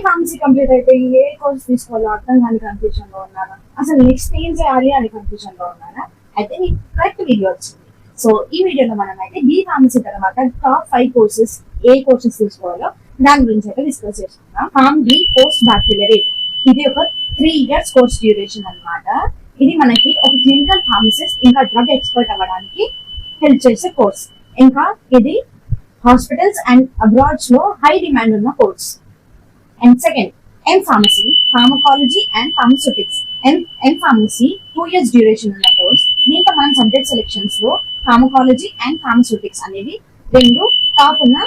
Pharmacy complete అయిపోయి ఏ course తీసుకోవాలో అర్థం కాని కన్ఫ్యూజన్ లో ఉన్నారా? అసలు నెక్స్ట్ ఏం చేయాలి అని కన్ఫ్యూజన్ లో ఉన్నారా? అయితే మీకు కరెక్ట్ వీడియో వచ్చింది. సో ఈ వీడియోలో మనం అయితే బి ఫార్మసీ తర్వాత టాప్ 5 కోర్సెస్ ఏ కోర్సెస్ తీసుకోవాలో దాని గురించి అయితే డిస్కస్ చేసుకుందాం. ఫార్మ్ బి పోస్ట్ బ్యాక్యులరేట్, ఇది ఒక 3 years కోర్స్ డ్యూరేషన్ అన్నమాట. ఇది మనకి ఒక క్లినికల్ ఫార్మసిస్ట్ ఇంకా డ్రగ్ ఎక్స్పర్ట్ అవ్వడానికి హెల్ప్ చేసే కోర్స్. ఇంకా ఇది హాస్పిటల్స్ అండ్ అబ్రాడ్స్ లో హై డిమాండ్ ఉన్న course. And second M pharmacy, pharmacology and pharmaceutics. M pharmacy 2 years duration ఉన్న కోర్స్. దీంట్లో మన సబ్జెక్ట్ సెలెక్షన్స్ లో ఫార్మకాలజీ అండ్ ఫార్మస్యూటిక్స్ అనేవి 2 టాప్ ఉన్న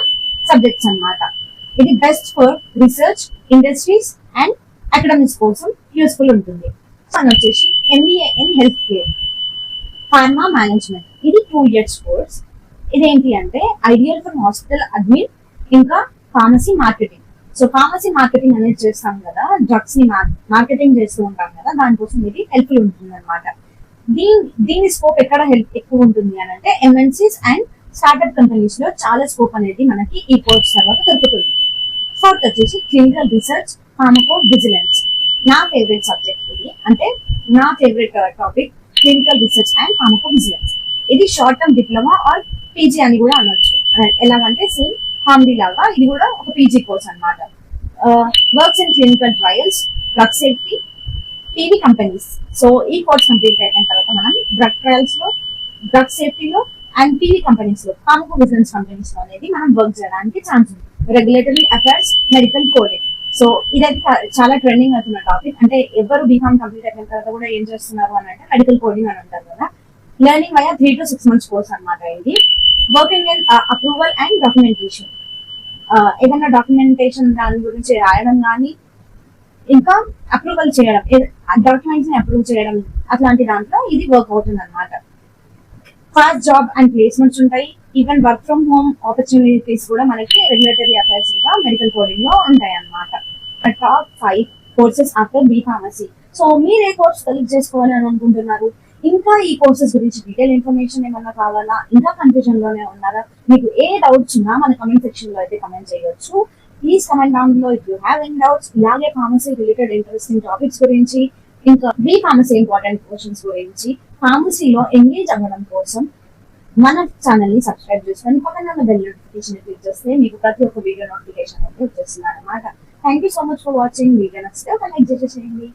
సబ్జెక్ట్స్ అన్నమాట. ఇది best for research, industries and academics కోసం యూస్ఫుల్ ఉంటుంది. మనం వచ్చేసి MBA in health care pharma management. ఇది 2 years కోర్స్. ఇదేంటి అంటే ఐడియల్ ఫర్ హాస్పిటల్ అడ్మిన్ ఇంకా pharmacy marketing. So pharmacy marketing అనేది చేస్తాం కదా, డ్రగ్స్ ని మార్కెటింగ్ చేస్తూ ఉంటాం కదా, దానికోసం ఇది హెల్ప్ఫుల్ ఉంటుంది అనమాట. దీని స్కోప్ ఎక్కడ ఎక్కువ ఉంటుంది అని అంటే ఎంఎన్సీస్ అండ్ స్టార్ట్అప్ కంపెనీస్ లో చాలా స్కోప్ అనేది మనకి ఈ కోర్స్ తర్వాత దొరుకుతుంది. ఫోర్త్ వచ్చేసి క్లినికల్ రీసెర్చ్, ఫార్మకో విజిలెన్స్. నా ఫేవరెట్ సబ్జెక్ట్ ఇది, అంటే నా favourite topic clinical research and pharmacovigilance. ఇది short term diploma or PG అని కూడా అనొచ్చు. ఎలాగంటే సేమ్ హామ్డీ లాగా ఇది కూడా ఒక పీజీ కోర్స్ అనమాట. Works in clinical trials, drug safety, TV companies. So ఈ కోర్స్ కంప్లీట్ అయిన తర్వాత మనం డ్రగ్ ట్రయల్స్ లో, డ్రగ్ సేఫ్టీలో అండ్ టీవీ కంపెనీస్ లో, ఫార్మకో విజిలెన్స్ కంపెనీస్ లో అనేది మనం వర్క్ చేయడానికి ఛాన్స్ ఉంది. Regulatory affairs, medical coding. So ఇదైతే చాలా ట్రెండింగ్ అవుతున్న టాపిక్. అంటే ఎవరు బీఫామ్ కంప్లీట్ అయిన తర్వాత కూడా ఏం చేస్తున్నారు అని అంటే మెడికల్ కోడింగ్ అని అంటారు కదా. Learning via 3 to 6 months course అనమాట ఇది. Working in approval and documentation. ఏదైనా డాక్యుమెంటేషన్ దాని గురించి రాయడం కానీ, ఇంకా అప్రూవల్ చేయడం, డాక్యుమెంట్స్ ని అప్రూవ్ చేయడం, అట్లాంటి దాంట్లో ఇది వర్క్ అవుతుంది అనమాట. ఫాస్ట్ జాబ్ అండ్ ప్లేస్మెంట్స్ ఉంటాయి. Even work from home opportunities కూడా మనకి రెగ్యులేటరీ అఫైర్స్ ఇంకా మెడికల్ కోడింగ్ లో ఉంటాయి అన్నమాట. Top 5 courses after B pharmacy. So మీరు ఏ కోర్స్ సెలెక్ట్ చేసుకోవాలి అని అనుకుంటున్నారు? ఇంకా ఈ కోర్సెస్ గురించి డీటెయిల్ ఇన్ఫర్మేషన్ ఏమన్నా కావాలా? ఇంకా కన్ఫ్యూజన్ లోనే ఉన్నారా? మీకు ఏ డౌట్స్ ఉన్నా మన కమెంట్ సెక్షన్ లో అయితే కమెంట్ చేయొచ్చు. ప్లీజ్ కమెంట్ డౌన్ లో if you have any doubts. ఇలాగే ఫార్మసీ రిలేటెడ్ ఇంట్రెస్టింగ్ టాపిక్స్ గురించి, ఇంకా బి ఫార్మసీ ఇంపార్టెంట్ క్వశ్చన్స్ గురించి, ఫార్మసీలో ఎంగేజ్ అవ్వడం కోసం మన ఛానల్ ని సబ్స్క్రైబ్ చేసుకొని పక్కన ఉన్న బెల్ నోటిఫికేషన్ క్లిక్ చేస్తే మీకు ప్రతి ఒక్క వీడియో నోటిఫికేషన్ అయితే వచ్చేస్తుంది అనమాట. Thank you so much for watching. Video నచ్చితే ఒక లైక్ చేసేయండి.